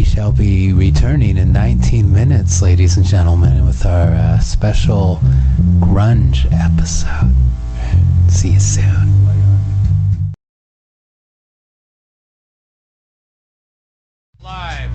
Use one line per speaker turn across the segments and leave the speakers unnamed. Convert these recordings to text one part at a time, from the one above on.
we shall be returning in 19 minutes, ladies and gentlemen, with our special grunge episode. See you soon.
Live.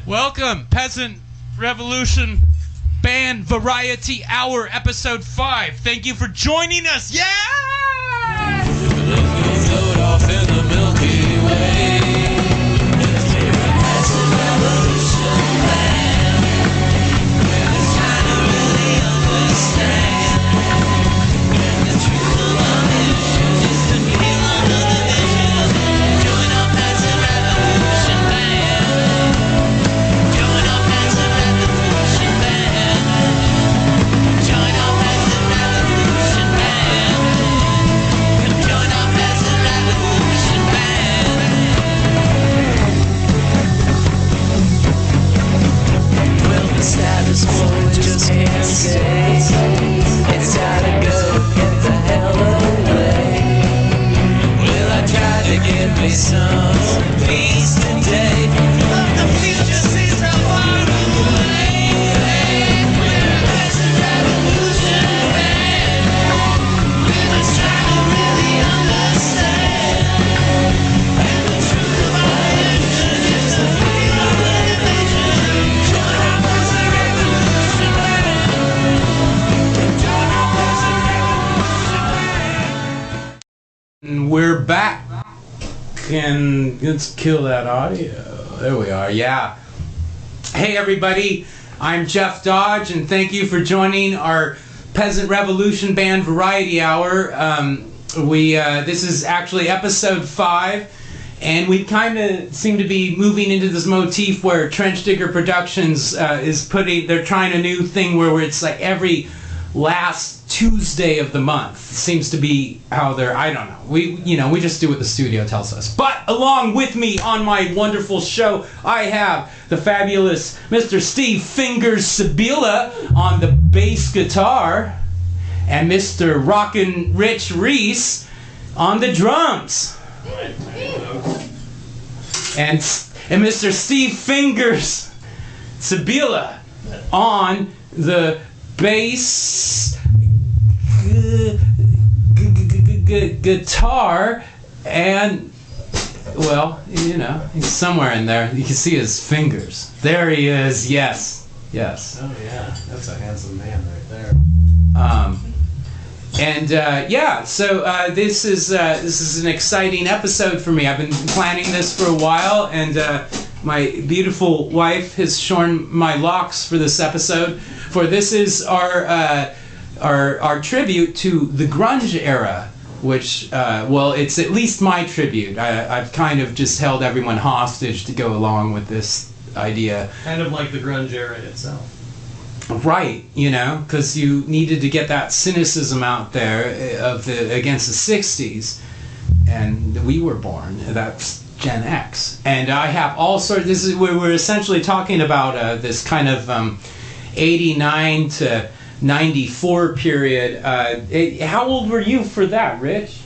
Welcome, Peasant Revolution Band Variety Hour, Episode 5. Thank you for joining us. Yeah!
Float off in the Milky Way. Peasant Revolution Band. It's trying to really understand. And the truth of our issues is to feel under the issues. Join our Peasant Revolution Band. Join our Peasant Revolution Band. Join our Peasant Revolution Band.
We're back, and let's kill that audio. There we are. Yeah. Hey everybody, I'm Jeff Dodge, and thank you for joining our Peasant Revolution Band Variety Hour. This is actually episode 5, and we kind of seem to be moving into this motif where Trench Digger Productions they're trying a new thing where it's like every last Tuesday of the month seems to be how they're, I don't know. We just do what the studio tells us. But along with me on my wonderful show, I have the fabulous Mr. Steve Fingers Sabila on the bass guitar, and Mr. Rockin' Rich Reese on the drums. And Mr. Steve Fingers Sabila on the bass guitar, and well, he's somewhere in there. You can see his fingers. There he is. Yes.
Oh yeah, that's a handsome man right there.
So this is an exciting episode for me. I've been planning this for a while, and my beautiful wife has shorn my locks for this episode. For this is our tribute to the grunge era, which it's at least my tribute. I've kind of just held everyone hostage to go along with this idea.
Kind of like the grunge era itself.
Right, because you needed to get that cynicism out there against the 60s, and we were born. That's Gen X, and I have all sorts. We're essentially talking about this kind of 89 to 94 period. How old were you for that, Rich?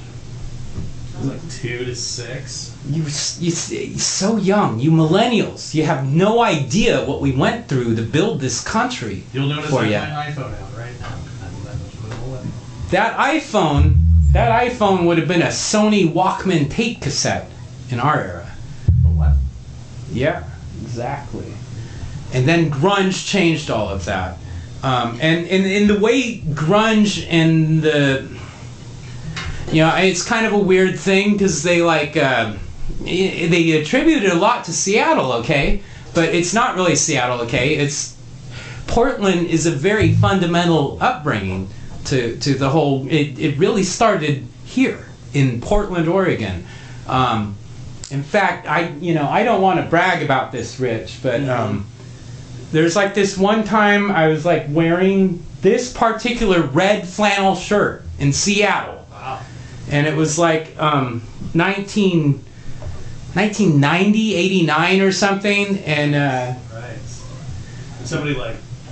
I was like 2 to 6.
You so young. You millennials. You have no idea what we went through to build this country.
You'll notice
for
I
you.
have my iPhone out right now. I'm that much of a millennial.
That iPhone would have been a Sony Walkman tape cassette in our era.
But what?
Yeah, exactly. And then grunge changed all of that. And in the way grunge and it's kind of a weird thing because they they attributed a lot to Seattle, okay? But it's not really Seattle, okay? Portland is a very fundamental upbringing to the whole. It really started here in Portland, Oregon. In fact, I don't want to brag about this, Rich, but there's like this one time I was like wearing this particular red flannel shirt in Seattle.
Wow.
And it was like 1990, 89 or something, and
Right. Did somebody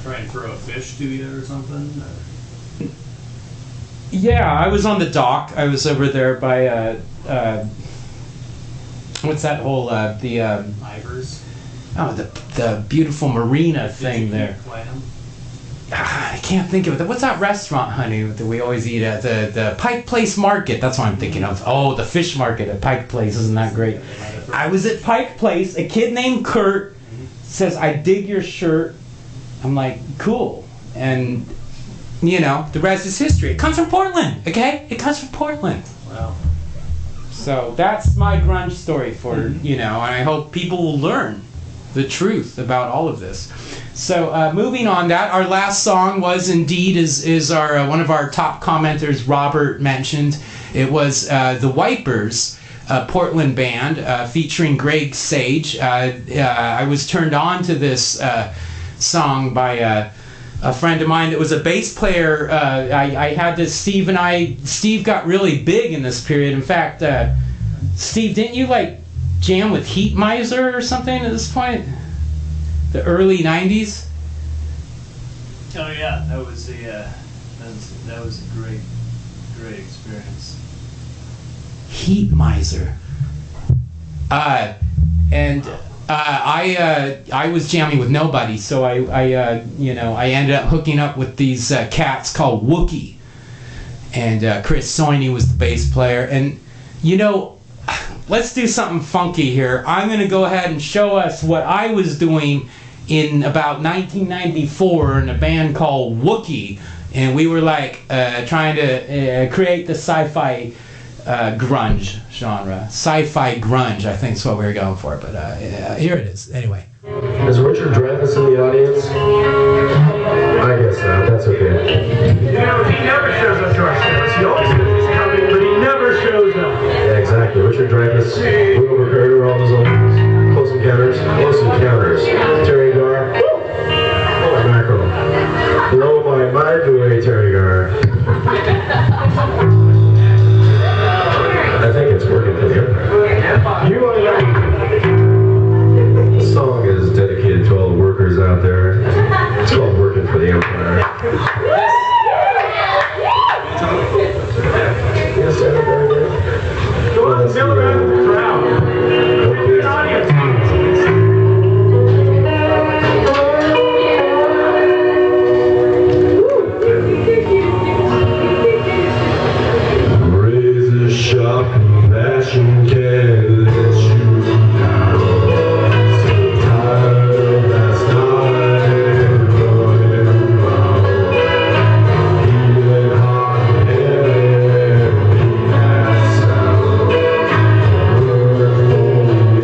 try and throw a fish to you or something? Or?
yeah, I was on the dock. I was over there by what's that whole the
Ivers?
oh the beautiful marina thing there.
Clam?
I can't think of it. What's that restaurant, honey, that we always eat at? The Pike Place Market. That's what I'm thinking of. Oh, the fish market at Pike Place. Isn't that great? I was at Pike Place. A kid named Kurt says, "I dig your shirt." I'm like, cool. And, the rest is history. It comes from Portland, okay? It comes from Portland.
Wow.
So that's my grunge story for, and I hope people will learn the truth about all of this. So moving on, our last song was indeed is our one of our top commenters, Robert, mentioned. It was the Wipers, Portland band featuring Greg Sage. I was turned on to this song by a friend of mine that was a bass player. I had this Steve got really big in this period. In fact, Steve, didn't you jam with Heat Miser or something at this point? The early 90s?
Oh yeah, that was a great experience.
Heat Miser. I was jamming with nobody, so I ended up hooking up with these cats called Wookie, and Chris Soini was the bass player. And let's do something funky here. I'm gonna go ahead and show us what I was doing in about 1994 in a band called Wookie, and we were trying to create the sci-fi grunge genre. Sci-fi grunge, I think is what we were going for, but here it is. Anyway.
Is Richard Dreyfuss in the audience? I guess not. That's okay.
You know, he never shows up to our shows. He always says he's coming, but he never shows up.
Yeah, exactly. Richard Dreyfuss, Will Ricardo, all those old Close Encounters. Close Encounters. Terry Garr. Oh, mackerel. Blow my mind away, Terry Garr. I think it's working for the Empire.
You are right.
The song is dedicated to all the workers out there. It's called Working for the Empire. Yes, everybody.
Go on and mill around in the crowd. Look at the audience.
Razor sharp passion can't let you down. So tired of that starting running round. Feeling hot and being that sound. Work for the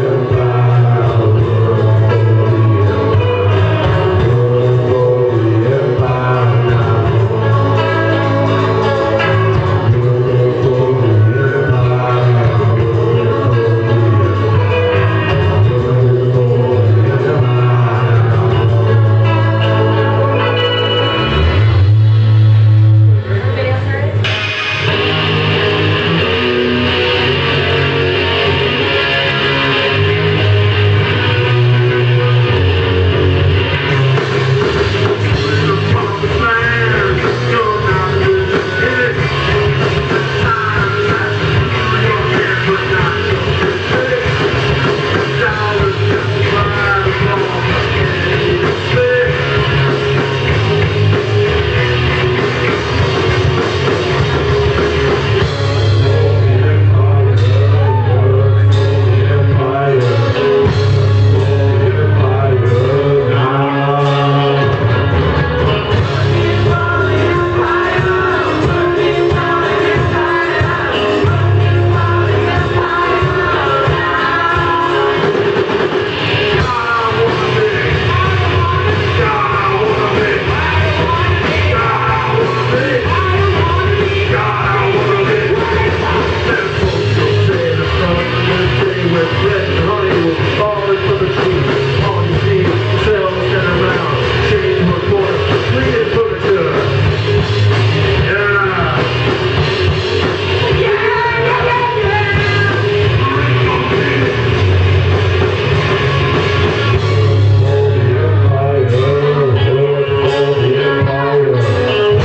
empire, work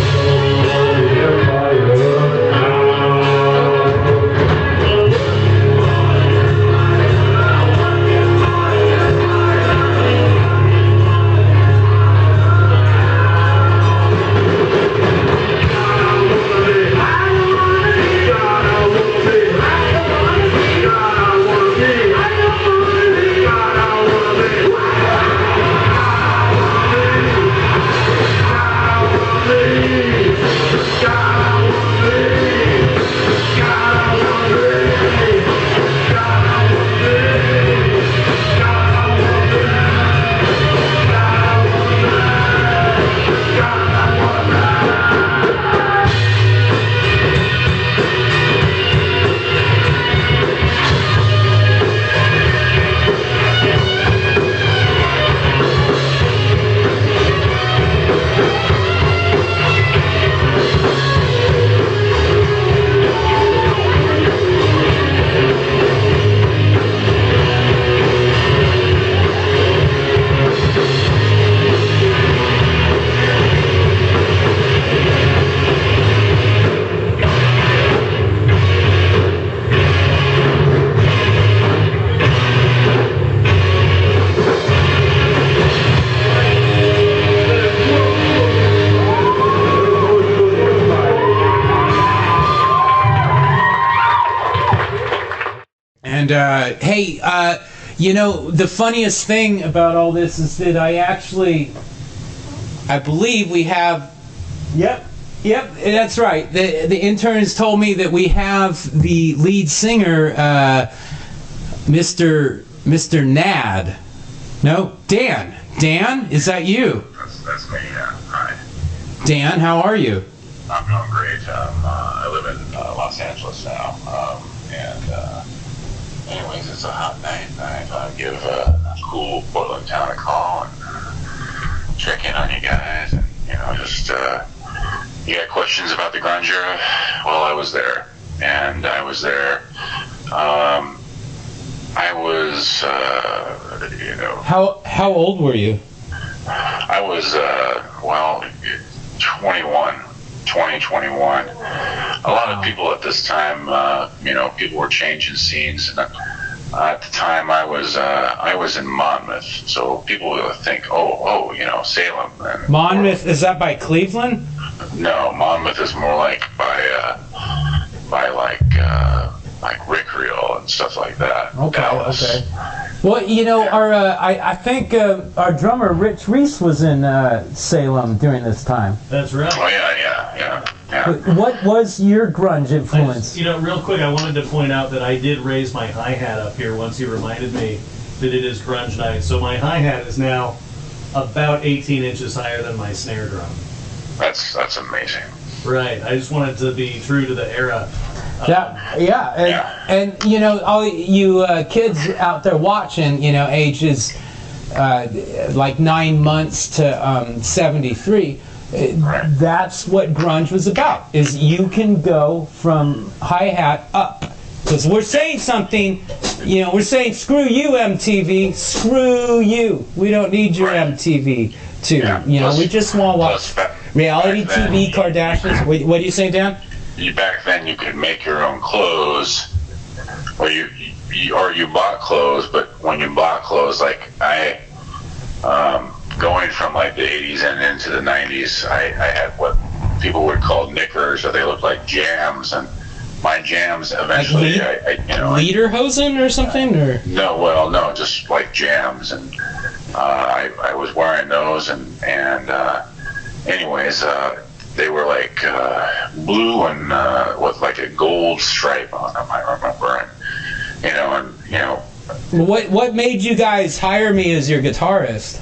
for the empire now.
And hey, you know, the funniest thing about all this is that I believe we have, yep, Yep, that's right. The interns told me that we have the lead singer, Mr. Nad. No, Dan. Dan, is that you?
That's me, yeah. Hi.
Dan, how are you?
I'm doing great. I live in Los Angeles now. Anyways, it's a hot night. I thought I'd give a cool Portland town a call and check in on you guys. And, just, you got questions about the grunge era? Well, I was there. And I was there. I was,
How old were you?
I was, 21. A lot of people at this time, people were changing scenes. And at the time, I was in Monmouth, so people would think, Salem. And
Monmouth, is that by Cleveland?
No, Monmouth is more like by Rickreall and stuff like that.
Okay,
Dallas.
okay. Well, I think our drummer Rich Reese was in Salem during this time.
That's right.
Oh yeah.
What was your grunge influence?
Real quick, I wanted to point out that I did raise my hi-hat up here once you reminded me that it is grunge night. So my hi-hat is now about 18 inches higher than my snare drum.
That's amazing.
Right. I just wanted to be true to the era.
And all you kids out there watching, ages like 9 months to 73. That's what grunge was about. Is you can go from hi-hat up. Because we're saying something, we're saying screw you MTV, screw you. We don't need your MTV too. We just want to watch reality TV, Kardashians. What do you say, Dan?
Back then you could make your own clothes, or you bought clothes. But when you bought clothes, like I, going from like the 80s and into the 90s, I had what people would call knickers, or they looked like jams, and my jams eventually,
lederhosen or something, or
no, just like jams, and I was wearing those, and anyways. They were like blue and with like a gold stripe on them, I remember.
What made you guys hire me as your guitarist?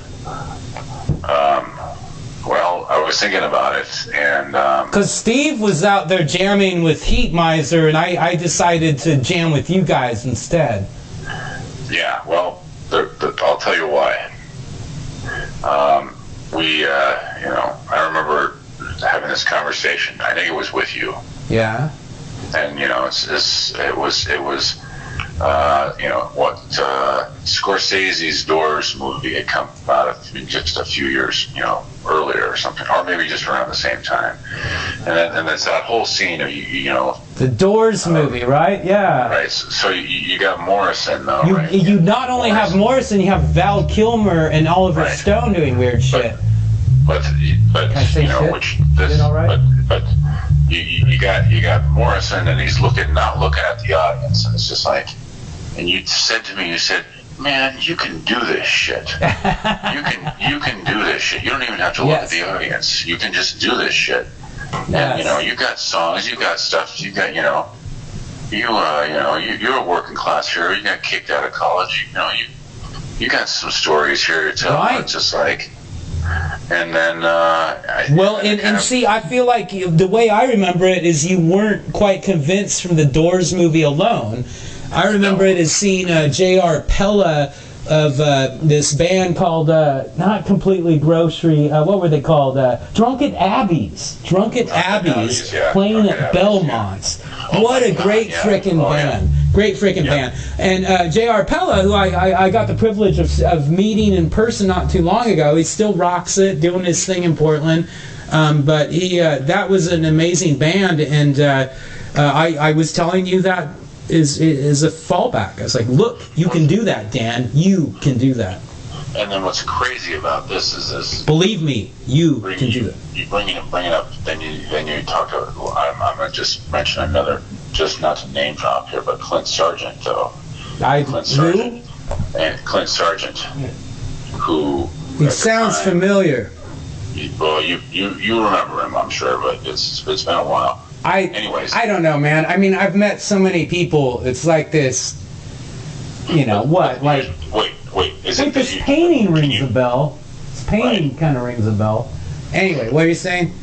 Well, I was thinking about it, and
because Steve was out there jamming with Heat Miser, and I decided to jam with you guys instead.
Yeah, well, I'll tell you why. I remember having this conversation. I think it was with you.
Yeah.
And it was Scorsese's Doors movie had come out just a few years earlier or something, or maybe just around the same time. And that's that whole scene of
the Doors movie, right? Yeah.
Right. So you got Morrison though.
You,
right?
you not only have Morrison, you have Val Kilmer and Oliver Stone doing weird shit.
But
Can I say shit?
Which
Is it all right?
But you got Morrison, and he's not looking at the audience, and it's just like, and you said to me, man, you can do this shit. you can do this shit. You don't even have to look at the audience. You can just do this shit.
Yes.
And you got songs, you got stuff, you got you're a working class hero. You got kicked out of college. You got some stories here to tell.
Right.
It's just like. And then,
see, I feel like the way I remember it is you weren't quite convinced from the Doors movie alone. I remember it as seeing J.R. Pella of this band called, not Completely Grocery, what were they called? Drunken Abbeys. Drunken Abbeys playing at Belmont's. What a great frickin' band. Great freaking band. And J.R. Pella, who I got the privilege of meeting in person not too long ago, he still rocks it, doing his thing in Portland. But that was an amazing band, and I was telling you that is a fallback. I was like, look, you can do that, Dan. You can do that.
And then what's crazy about this is this.
Believe me, you can do that.
You bring it up. Then you talk to. I'm gonna just mention another. Just not to name drop here, but Clint Sargent, though. Clint Sargent, who.
He sounds familiar.
well, you remember him, I'm sure, but it's been a while. Anyways.
I don't know, man. I mean, I've met so many people. It's like this, what? Like,
wait. Is
like
it
this
that
painting
can
rings
you-
a bell. This painting kind of rings a bell. Anyway, what are you saying?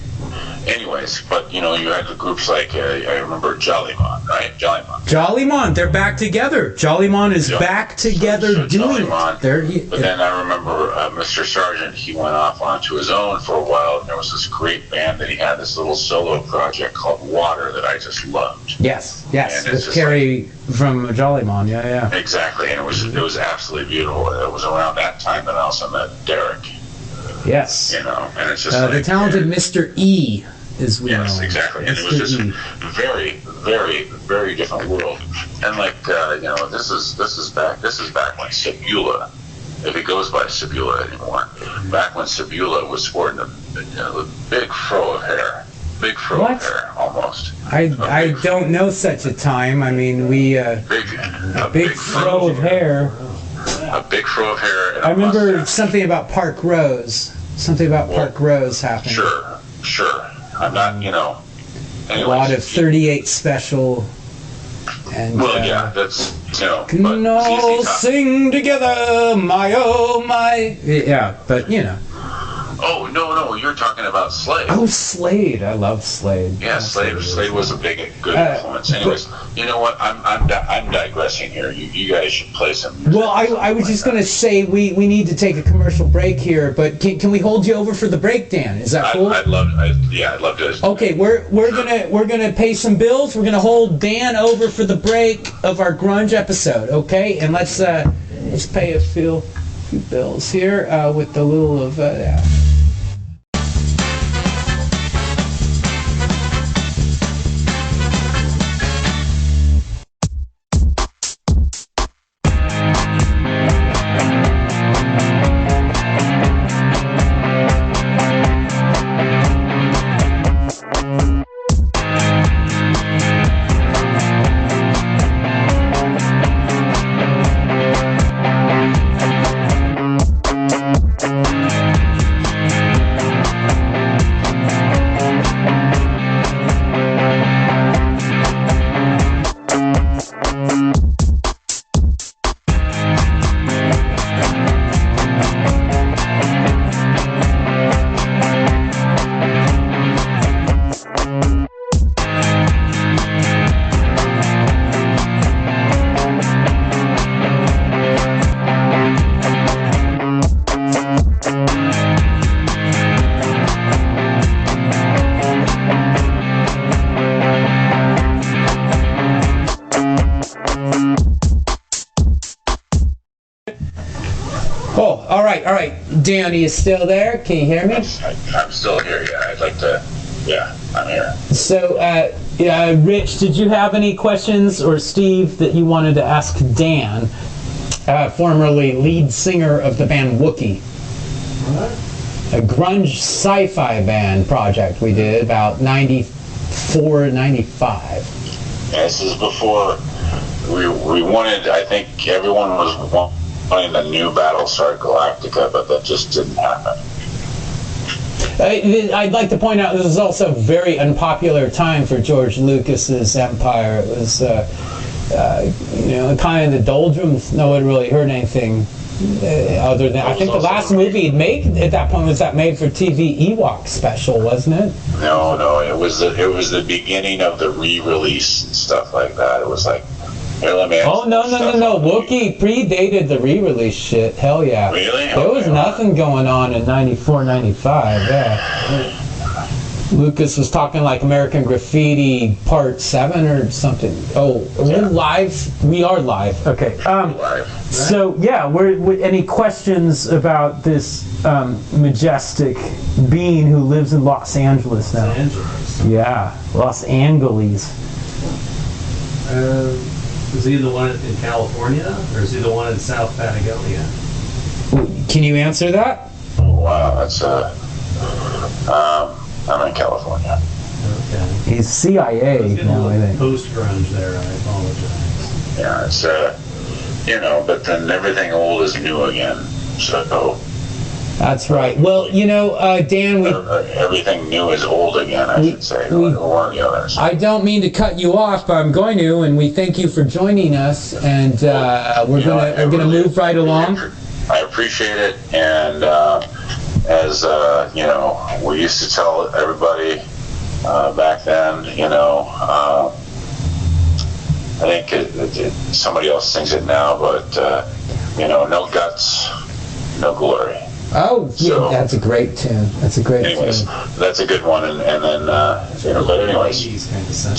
Anyways, but you had the groups like I remember Jollymon, right?
Jollymon, they're back together. Jollymon is back together
So
doing
Jollymon,
it.
but then I remember Mr. Sargent. He went off onto his own for a while, and there was this great band that he had, this little solo project called Water that I just loved.
Yes,
And it's
with
just
Carrie from Jollymon. Yeah.
Exactly, and it was absolutely beautiful. It was around that time that I also met Derek.
Yes.
And it's just
The talented Mr. E, as we know.
Yes, exactly. And it was just a very, very, very different world. And this is back when Sebula, if it goes by Sebula anymore, back when Sebula was sporting a big fro of hair. Big fro of hair, almost.
I don't know such a time. I mean, we a big fro of hair.
A big fro of hair. And
I remember
mustache.
something about Park Rose. Something about Park Rose happened.
Sure. I'm not,
A lot of 38 special. And
that's
can all sing together, my oh my. Yeah, but
Oh no, you're talking about Slade.
Oh, Slade! I love Slade.
Yeah, Slade was a good influence. Anyways, you know what? I'm digressing here. You guys should play some music.
Well, I was just gonna say we need to take a commercial break here, but can we hold you over for the break, Dan? Is that cool?
I'd love to.
Okay, we're gonna pay some bills. We're gonna hold Dan over for the break of our grunge episode. Okay, and let's pay a few bills here with the little of All right. Dan, are you still there? Can you hear me?
I'm still here. Yeah, I'd like to. Yeah, I'm here.
So, Rich, did you have any questions, or Steve, that you wanted to ask Dan, formerly lead singer of the band Wookiee? A grunge sci-fi band project we did about 94, 95.
This is before we wanted. I think everyone was wanting the new Battlestar Galactica, but that just didn't happen.
I'd like to point out this is also a very unpopular time for George Lucas's empire. It was, kind of the doldrums. No one really heard anything other than I think the last movie he'd made at that point was that made-for-TV Ewok special, wasn't it?
No, it was the beginning of the re-release and stuff like that. It was like.
Oh, no. Wookiee predated the re-release shit. Hell yeah.
Really?
There was nothing going on in 94, 95. Yeah. Lucas was talking like American Graffiti Part 7 or something. Oh, we're live? We are live. Okay. So, yeah, any questions about this majestic being who lives in Los Angeles now?
Los Angeles.
Yeah, Los Angeles.
Is he the one in California, or is he the one in South Patagonia?
Can you answer that?
Oh, wow, that's I'm in California.
Okay.
He's CIA now, I think.
Post-grunge there, I apologize.
Yeah, it's but then everything old is new again. So
That's right. Well, you know, Dan,
everything new is old again, I should say. Or the others.
I don't mean to cut you off, but I'm going to, and we thank you for joining us, and we're gonna move right along.
I appreciate it, and as you know, we used to tell everybody back then, you know, I think somebody else sings it now, but you know, no guts, no glory.
Oh, yeah,
So,
that's a great tune. That's a great
anyways,
tune.
that's a good one, and then you know, but anyways,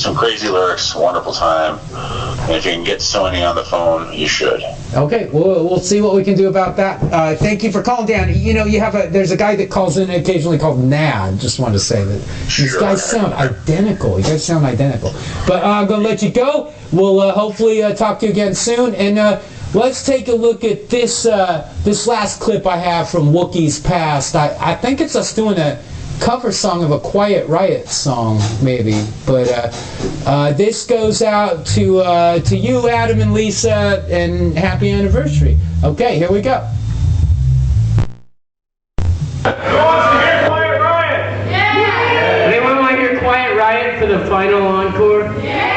some crazy lyrics, wonderful time, and if you can get Sony on the phone, you should.
Okay, we'll see what we can do about that. Thank you for calling, Dan. You know, there's a guy that calls in occasionally called Nad. Just wanted to say that these guys sound identical. You guys sound identical. But I'm gonna let you go. We'll hopefully talk to you again soon. And let's take a look at this this last clip I have from Wookie's Past. I think it's us doing a cover song of a Quiet Riot song, maybe. But this goes out to you, Adam and Lisa, and happy anniversary. Okay, here we go.
Who wants to hear Quiet Riot?
Yeah! Anyone want to hear Quiet Riot for the final encore? Yeah!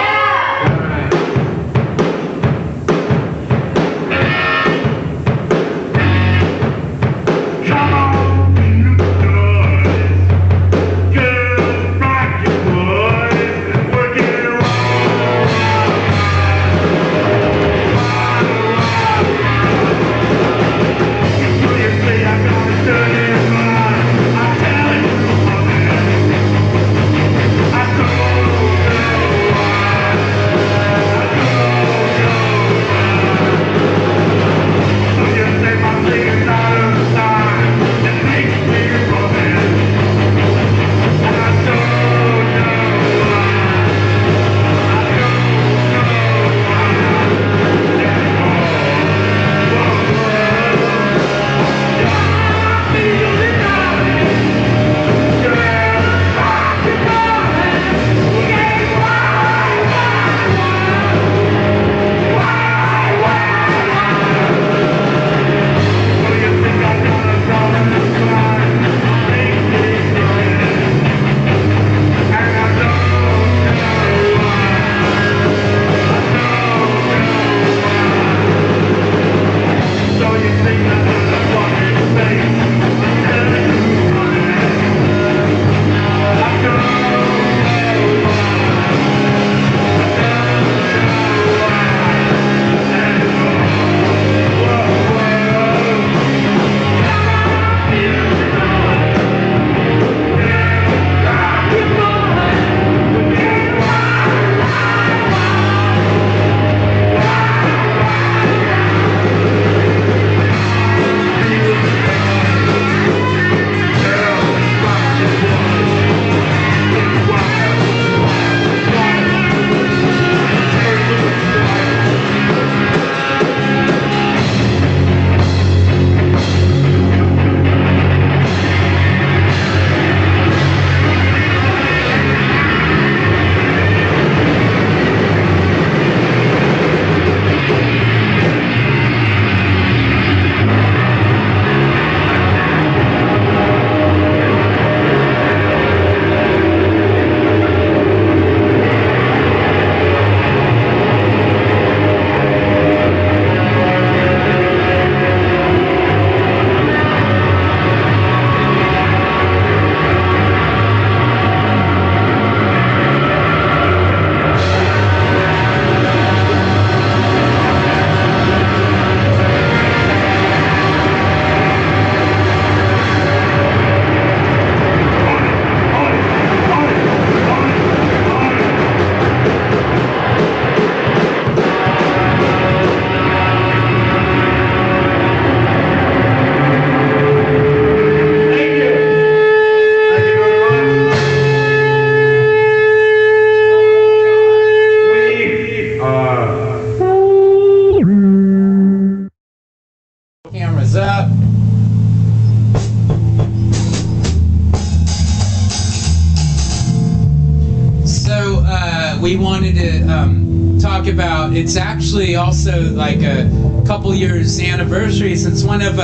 we wanted to talk about, it's actually also like a couple years anniversary since one of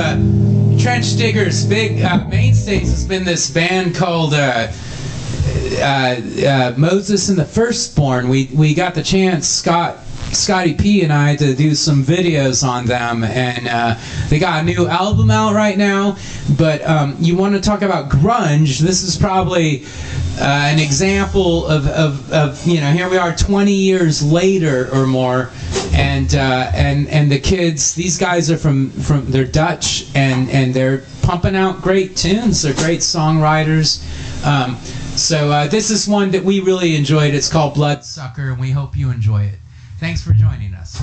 Trench Diggers' big mainstays has been this band called Moses and the Firstborn. We got the chance, Scotty P and I, to do some videos on them, and they got a new album out right now. But you want to talk about grunge? This is probably an example of here we are 20 years later or more, and the kids, these guys are from they're Dutch, and they're pumping out great tunes. They're great songwriters. So this is one that we really enjoyed. It's called Bloodsucker, and we hope you enjoy it. Thanks for joining us.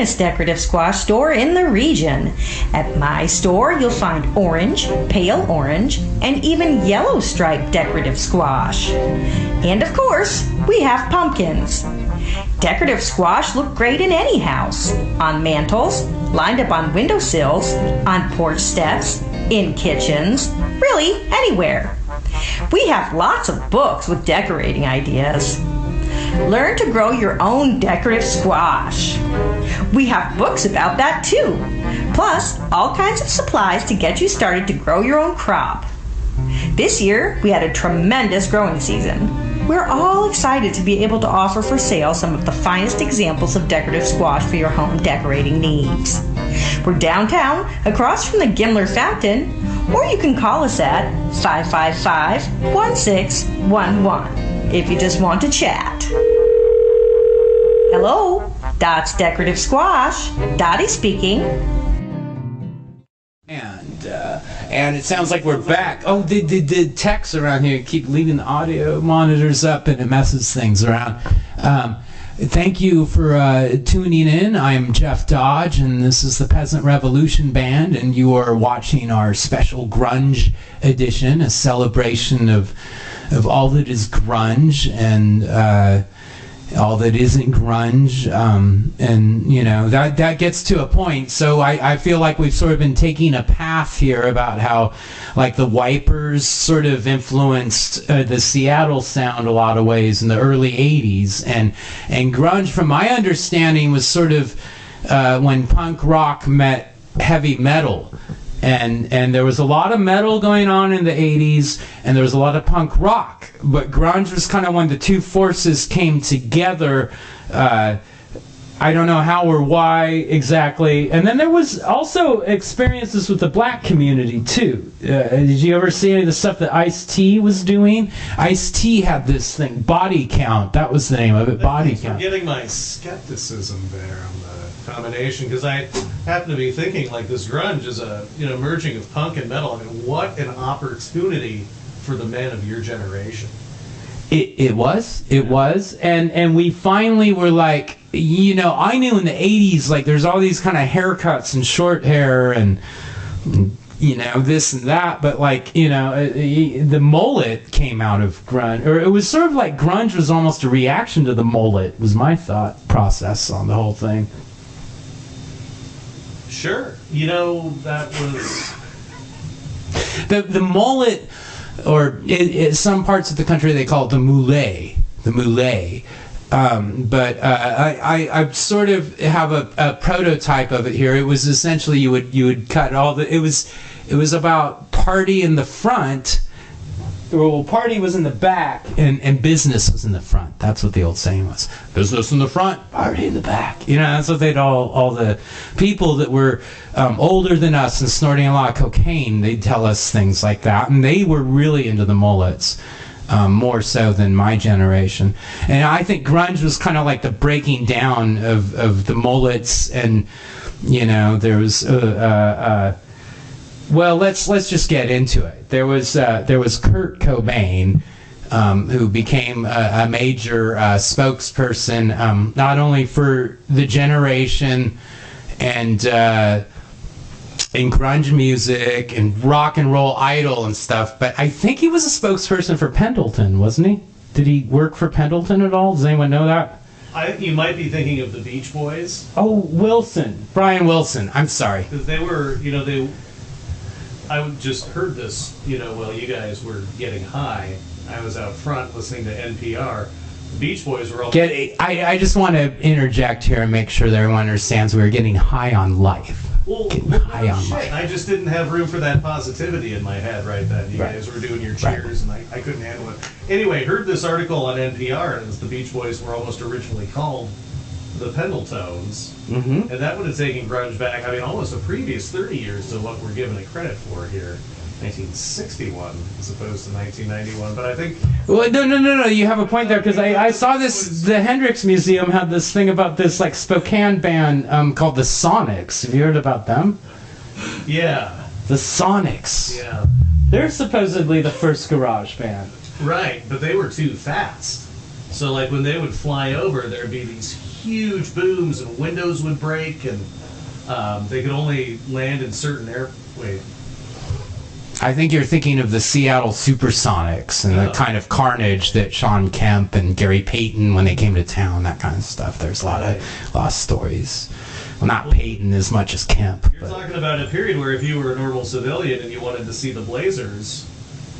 finest decorative squash store in the region. At my store, you'll find orange, pale orange, and even yellow striped decorative squash. And of course, we have pumpkins. Decorative squash look great in any house, on mantels, lined up on windowsills, on porch steps, in kitchens, really anywhere. We have lots of books with decorating ideas. Learn to grow your own decorative squash. We have books about that too, plus all kinds of supplies to get you started to grow your own crop. This year, we had a tremendous growing season. We're all excited to be able to offer for sale some of the finest examples of decorative squash for your home decorating needs. We're downtown, across from the Gimler Fountain, or you can call us at 555-1611 if you just want to chat. Hello, Dot's Decorative Squash. Dottie speaking.
And it sounds like we're back. Oh, the techs around here keep leaving the audio monitors up, and it messes things around. Thank you for tuning in. I'm Jeff Dodge, and this is the Peasant Revolution Band, and you are watching our special grunge edition, a celebration of all that is grunge and all that isn't grunge, and you know that gets to a point. So I feel like we've sort of been taking a path here about how like the Wipers sort of influenced the Seattle sound a lot of ways in the early 80s, and grunge, from my understanding, was sort of when punk rock met heavy metal. And there was a lot of metal going on in the 80s, and there was a lot of punk rock. But grunge was kind of when the two forces came together. I don't know how or why exactly. And then there was also experiences with the black community, too. Did you ever see any of the stuff that Ice-T was doing? Ice-T had this thing, Body Count. That was the name of it, Body Count.
I'm getting my skepticism there on the combination, because I happen to be thinking like this grunge is a merging of punk and metal. I mean, what an opportunity for the men of your generation.
It was, and we finally were like, I knew in the 80s, like, there's all these kind of haircuts and short hair and this and that, but like, the mullet came out of grunge, or it was sort of like grunge was almost a reaction to the mullet, was my thought process on the whole thing.
Sure. That was...
The mullet, or in some parts of the country they call it the moulet. But I sort of have a prototype of it here. It was essentially you would cut all the... It was about party in the front. Well, party was in the back, and business was in the front. That's what the old saying was. Business in the front, party in the back. That's what they'd all the people that were older than us and snorting a lot of cocaine, they'd tell us things like that. And they were really into the mullets, more so than my generation. And I think grunge was kind of like the breaking down of the mullets, and, there was... Well, let's just get into it. There was Kurt Cobain, who became a major spokesperson, not only for the generation and in grunge music and rock and roll idol and stuff, but I think he was a spokesperson for Pendleton, wasn't he? Did he work for Pendleton at all? Does anyone know that?
You might be thinking of the Beach Boys.
Oh, Brian Wilson. I'm sorry.
Because they were, I just heard this, while you guys were getting high. I was out front listening to NPR. The Beach Boys were all...
I just want to interject here and make sure that everyone understands we were getting high on life. High on life.
I just didn't have room for that positivity in my head right then. You guys were doing your cheers, and I couldn't handle it. Anyway, heard this article on NPR, and the Beach Boys were almost originally called the Pendletones, and that would have taken grunge back, almost a previous 30 years to what we're giving it credit for here, 1961 as opposed to 1991. But I think...
Well, no, you have a point there, because I saw this, the Hendrix Museum had this thing about this like Spokane band called the Sonics. Have you heard about them?
Yeah.
The Sonics.
Yeah.
They're supposedly the first garage band.
Right, but they were too fast. So like when they would fly over, there'd be these huge booms, and windows would break, and they could only land in certain Wait.
I think you're thinking of the Seattle Supersonics and the kind of carnage that Sean Kemp and Gary Payton, when they came to town, that kind of stuff. There's a lot of stories. Well, not Payton as much as Kemp.
You're talking about a period where if you were a normal civilian and you wanted to see the Blazers,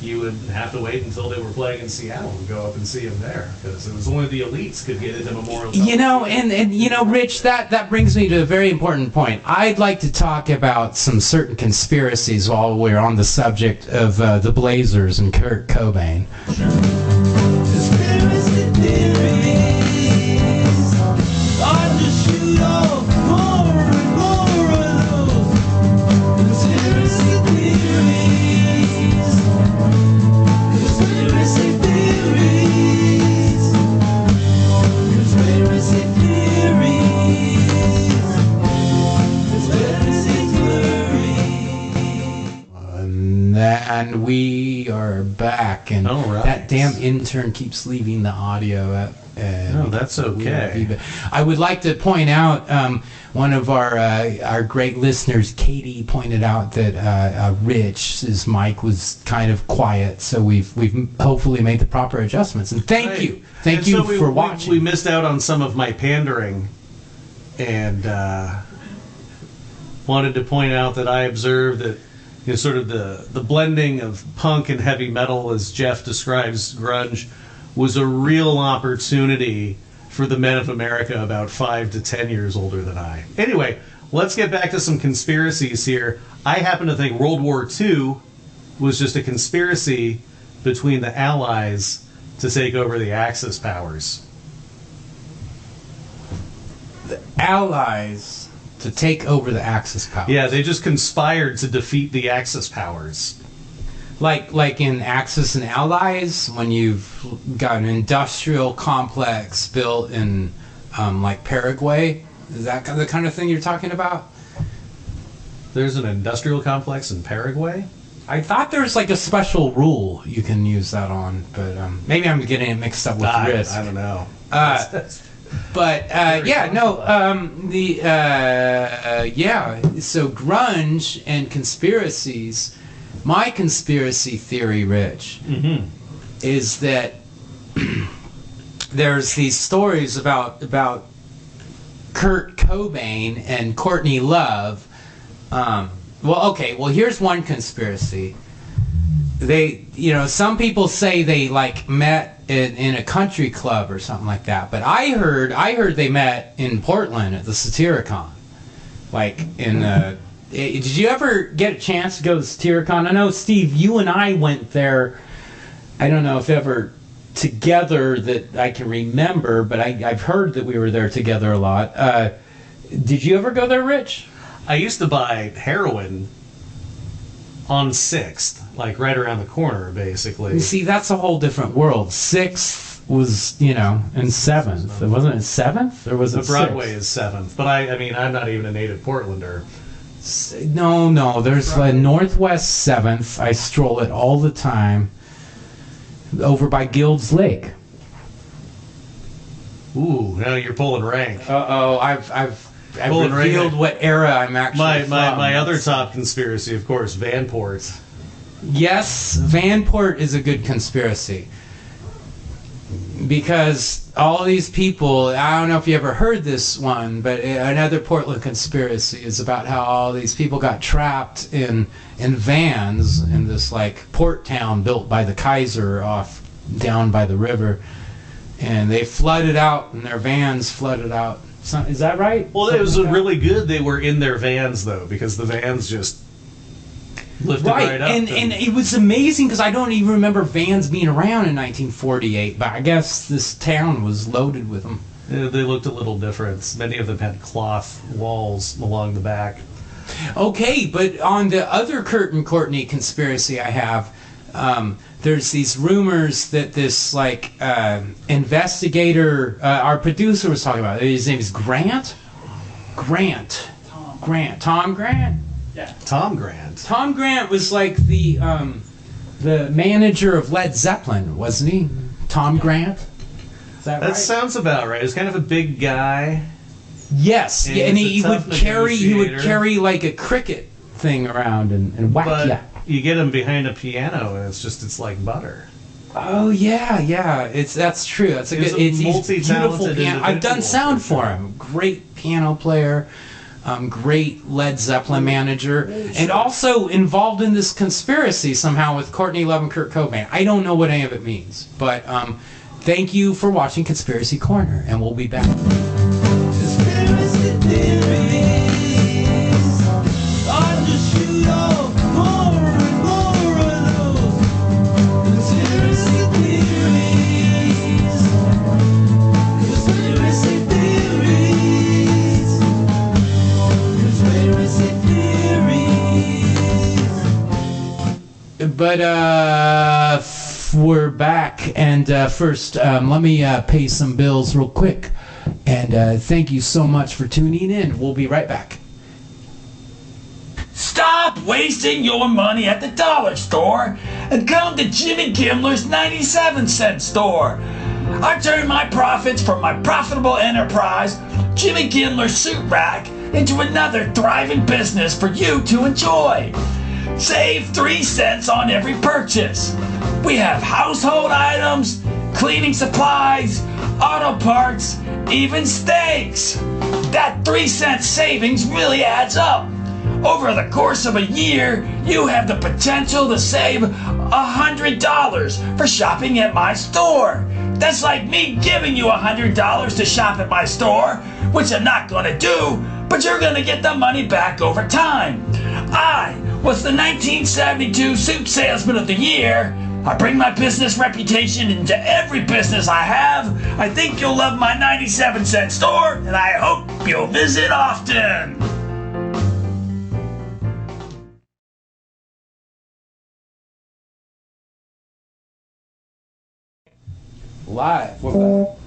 you would have to wait until they were playing in Seattle and go up and see them there, because it was only the elites could get into Memorial.
You know, and you know, Rich, that brings me to a very important point. I'd like to talk about some certain conspiracies while we're on the subject of the Blazers and Kurt Cobain.
Conspiracy theories start to shoot off more and more of those conspiracy theories. Conspiracy theories. Conspiracy theories. Conspiracy theories.
And we are back, and that damn intern keeps leaving the audio up.
No, that's okay.
I would like to point out, one of our great listeners, Katie, pointed out that Rich's mic was kind of quiet, so we've hopefully made the proper adjustments. And thank you for watching.
We missed out on some of my pandering, and wanted to point out that I observed that, you know, sort of the blending of punk and heavy metal, as Jeff describes grunge, was a real opportunity for the men of America about 5 to 10 years older than I. Anyway, let's get back to some conspiracies here. I happen to think World War II was just a conspiracy between the Allies to take over the Axis powers.
The Allies to take over the Axis powers.
Yeah, they just conspired to defeat the Axis powers.
Like in Axis and Allies, when you've got an industrial complex built in like Paraguay, is that the kind of thing you're talking about?
There's an industrial complex in Paraguay?
I thought there was like a special rule you can use that on, but maybe I'm getting it mixed up with Risk.
I don't know.
But so grunge and conspiracies. My conspiracy theory, Rich, is that there's these stories about Kurt Cobain and Courtney Love. Here's one conspiracy. Some people say they like met in a country club or something like that, but I heard they met in Portland at the Satyricon, like in the. Did you ever get a chance to go to Satyricon? I know, Steve, you and I went there. I don't know if ever together that I can remember, but I've heard that we were there together a lot. Did you ever go there, Rich?
I used to buy heroin on 6th, like right around the corner, basically.
You see, that's a whole different world. 6th was, and 7th. Wasn't it 7th? Or was it
Broadway
6th?
is 7th, but I mean, I'm not even a native Portlander.
No, there's Northwest 7th. I stroll it all the time. Over by Guilds Lake.
Ooh, now you're pulling rank.
I've revealed what era I'm actually from.
My other top conspiracy, of course, Vanport.
Yes, Vanport is a good conspiracy. Because all these people, I don't know if you ever heard this one, but another Portland conspiracy is about how all these people got trapped in vans in this like port town built by the Kaiser off down by the river, and they flooded out and their vans flooded out. Is that right?
Well, it was really good they were in their vans though, because the vans just lifted right up.
And it was amazing because I don't even remember vans being around in 1948, but I guess this town was loaded with them.
Yeah, they looked a little different. Many of them had cloth walls along the back.
Okay, but on the other Kurt and Courtney conspiracy I have, there's these rumors that this like investigator, our producer was talking about, his name is Grant? Tom Grant?
Yeah. Tom Grant.
Tom Grant was like the manager of Led Zeppelin, wasn't he? Tom Grant? Is that
That
right?
sounds about right. He's kind of a big guy.
Yes,
And
yeah, and
he's
he
a
would
tough
carry
negotiator.
like a cricket thing around and whack
But
ya.
you get him behind a piano, and it's like butter.
Oh yeah, that's true. That's a
He's
good.
a
It's he's
multi-talented
beautiful piano. I've done
individual,
sound
for
for
sure.
him. Great piano player, great Led Zeppelin manager, and also involved in this conspiracy somehow with Courtney Love and Kurt Cobain. I don't know what any of it means, but thank you for watching Conspiracy Corner, and we'll be back.
Conspiracy theories. I'll just shoot off more and more of those conspiracy theories. Conspiracy theories. Conspiracy theories.
But we're back, and first, let me pay some bills real quick. And thank you so much for tuning in. We'll be right back.
Stop wasting your money at the dollar store and come to Jimmy Gimler's 97-cent store. I turn my profits from my profitable enterprise, Jimmy Gimler's Suit Rack, into another thriving business for you to enjoy. Save 3 cents on every purchase. We have household items, cleaning supplies, auto parts, even steaks. That 3-cent savings really adds up. Over the course of a year, you have the potential to save $100 for shopping at my store. That's like me giving you $100 to shop at my store, which I'm not gonna do, but you're gonna get the money back over time. I was the 1972 Suit Salesman of the Year. I bring my business reputation into every business I have. I think you'll love my 97-cent store, and I hope you'll visit often.
Live. We're back.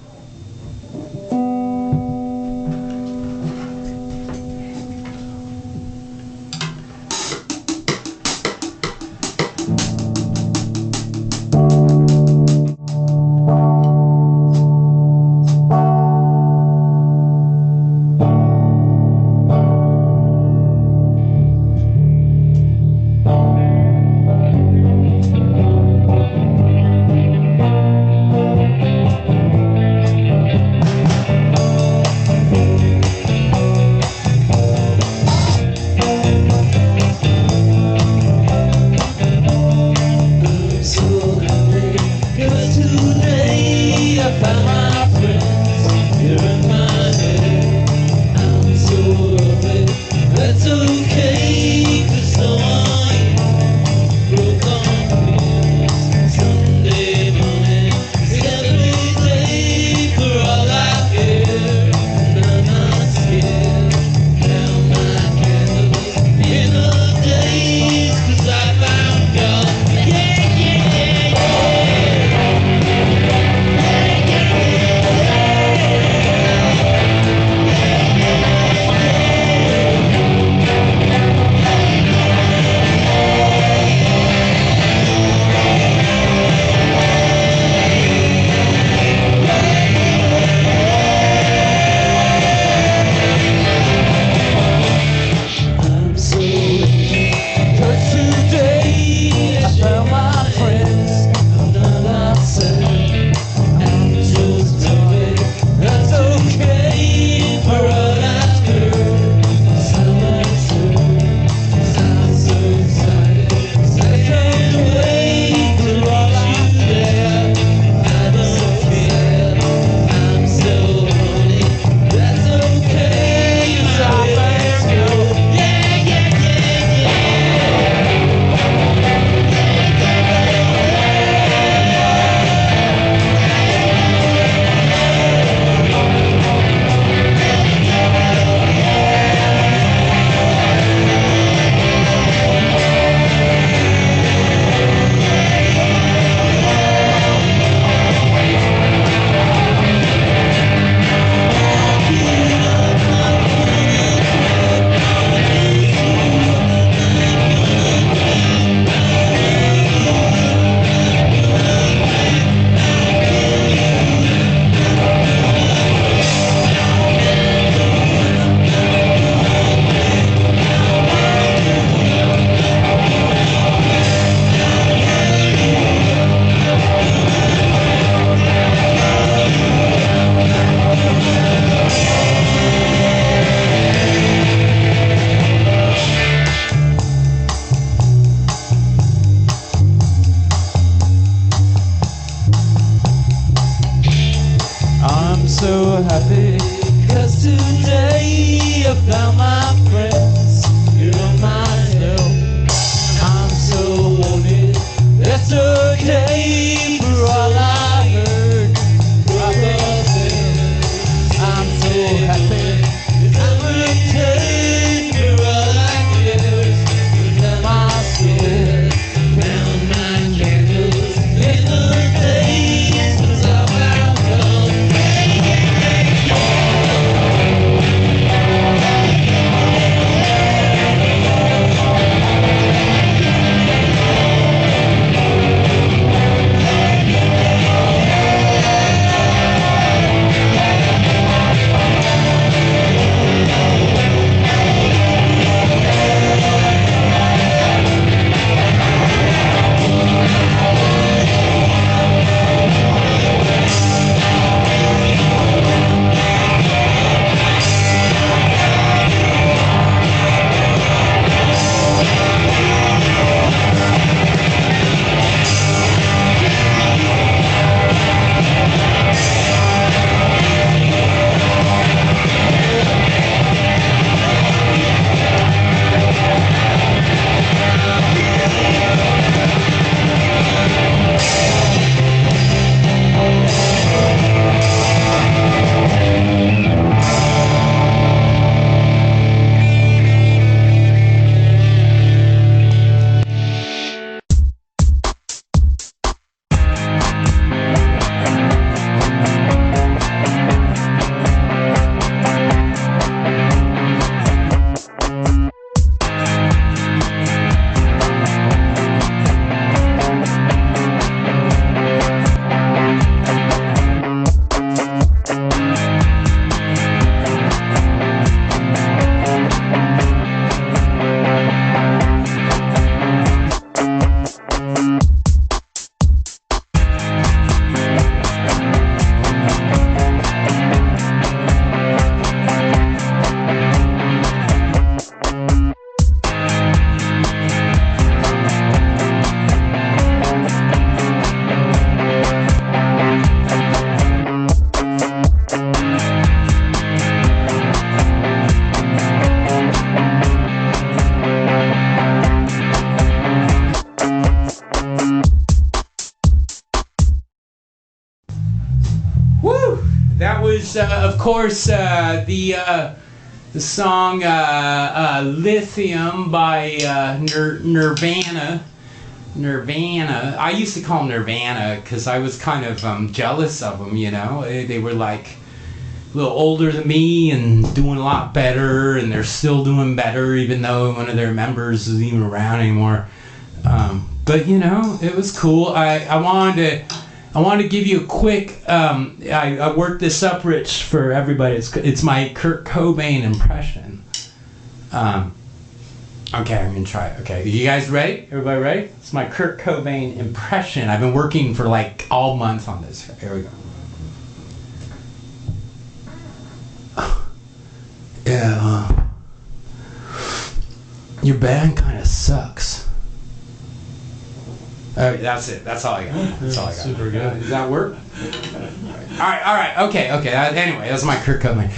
course, the song Lithium by Nirvana. I used to call them Nirvana because I was kind of jealous of them, you know. They were like a little older than me and doing a lot better, and they're still doing better even though one of their members isn't even around anymore. But you know, it was cool. I wanted to give you a quick. I worked this up, Rich, for everybody. It's my Kurt Cobain impression. Okay, I'm gonna try it. Okay, you guys ready? Everybody ready? It's my Kurt Cobain impression. I've been working for like all month on this. Here we go. Yeah. Your band kind of sucks. That's it. That's all I got. That's all I got.
Super good.
Does that work? All right. Okay. Anyway, that's my Kurt Cobain.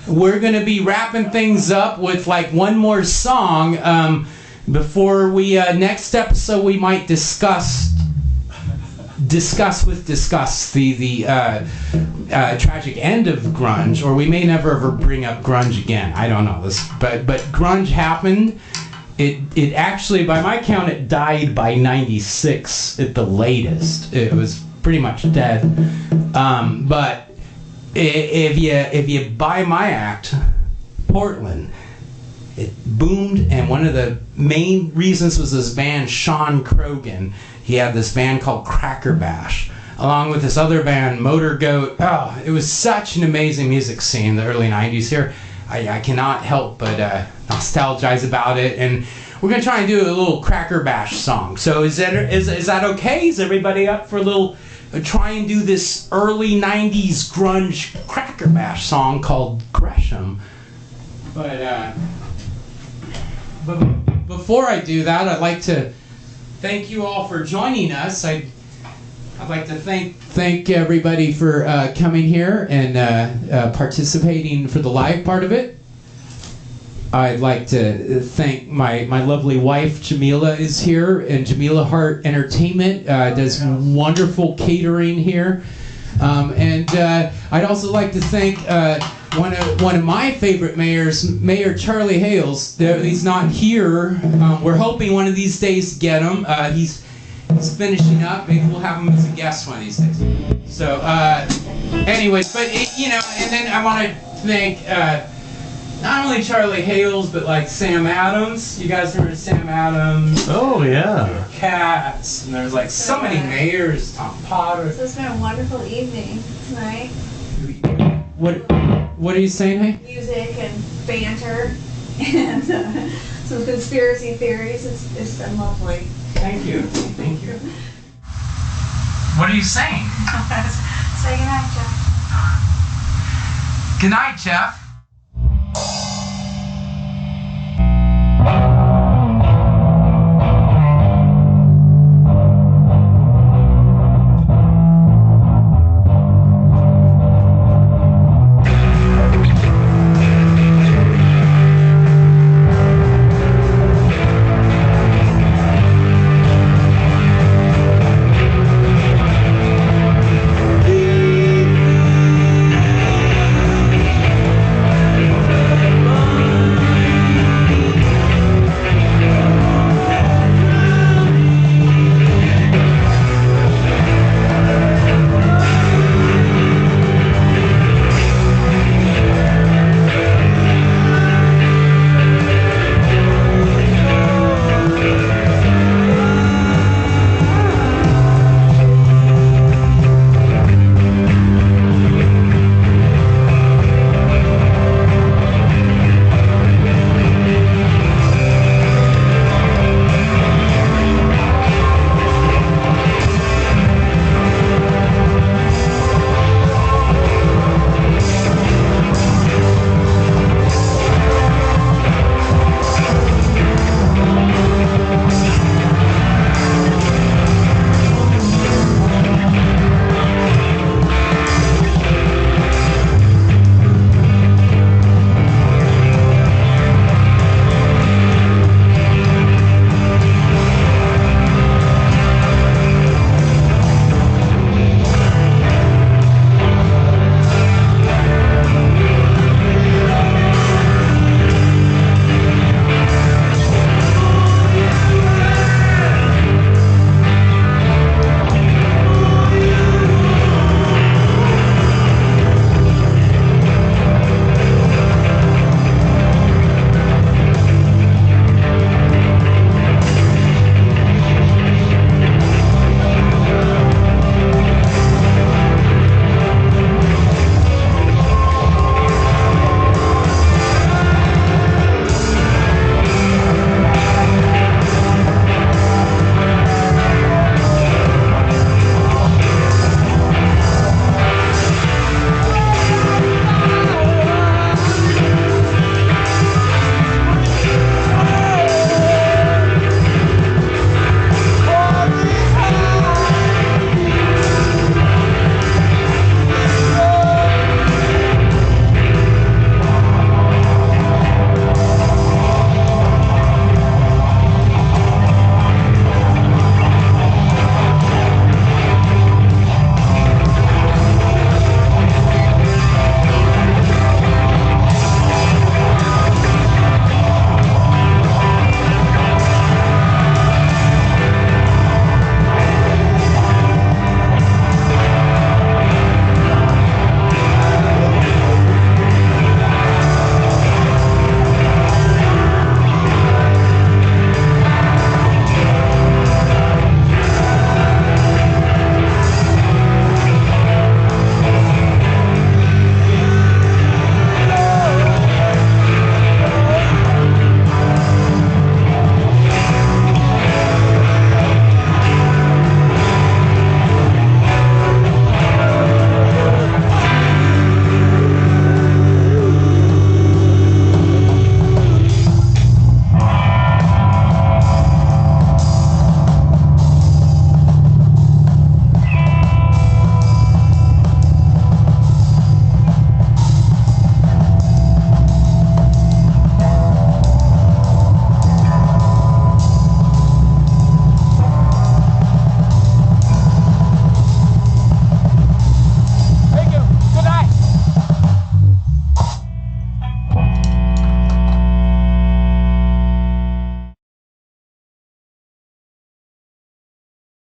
We're gonna be wrapping things up with like one more song. Before we next episode, we might discuss the tragic end of grunge, or we may never ever bring up grunge again. I don't know this, but grunge happened. It actually, by my count, it died by '96 at the latest. It was pretty much dead. But if you buy my act, Portland, it boomed, and one of the main reasons was this band, Sean Crogan. He had this band called Cracker Bash, along with this other band, Motor Goat. Oh, it was such an amazing music scene in the early '90s here. I cannot help but nostalgize about it, and we're gonna try and do a little Cracker Bash song. So is that okay? Is everybody up for a little? Try and do this early '90s grunge Cracker Bash song called Gresham. But before I do that, I'd like to thank you all for joining us. I'd like to thank everybody for coming here and participating for the live part of it. I'd like to thank my lovely wife, Jamila, is here, and Jamila Hart Entertainment does wonderful catering here. And I'd also like to thank one of my favorite mayors, Mayor Charlie Hales. He's not here. We're hoping one of these days to get him. He's finishing up. Maybe we'll have him as a guest one of these days. So, anyways, but and then I want to thank not only Charlie Hales, but like Sam Adams. You guys remember Sam Adams?
Oh yeah.
Cats, and there's like so many mayors. Tom Potter.
So it's been a wonderful evening tonight.
What are you saying, hey?
Music and banter and some conspiracy theories. It's been lovely.
Thank you. What are you saying?
Say goodnight, Jeff.
Good night, Jeff.